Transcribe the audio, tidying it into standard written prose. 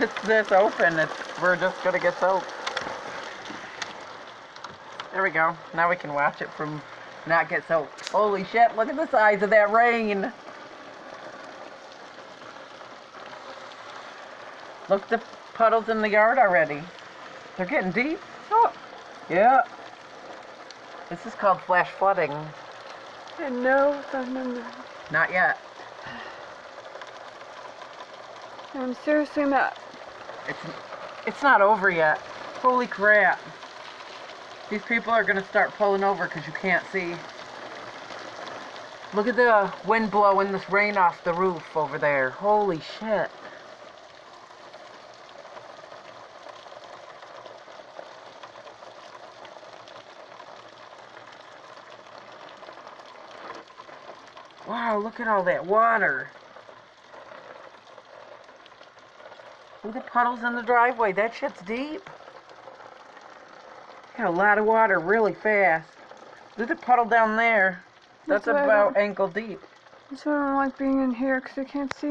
it's this open, we're just gonna get soaked. There we go. Now we can watch it from not get soaked. Holy shit, look at the size of that rain. Look at the puddles in the yard already. They're getting deep. Oh, yeah. This is called flash flooding. No, Not yet. I'm seriously mad. It's not over yet. Holy crap. These people are gonna start pulling over because you can't see. Look at the wind blowing this rain off the roof over there. Holy shit. Wow, look at all that water. Look at the puddles in the driveway. That shit's deep. Got a lot of water really fast. Look at the puddle down there. That's about ankle deep. That's why I don't like being in here, because I can't see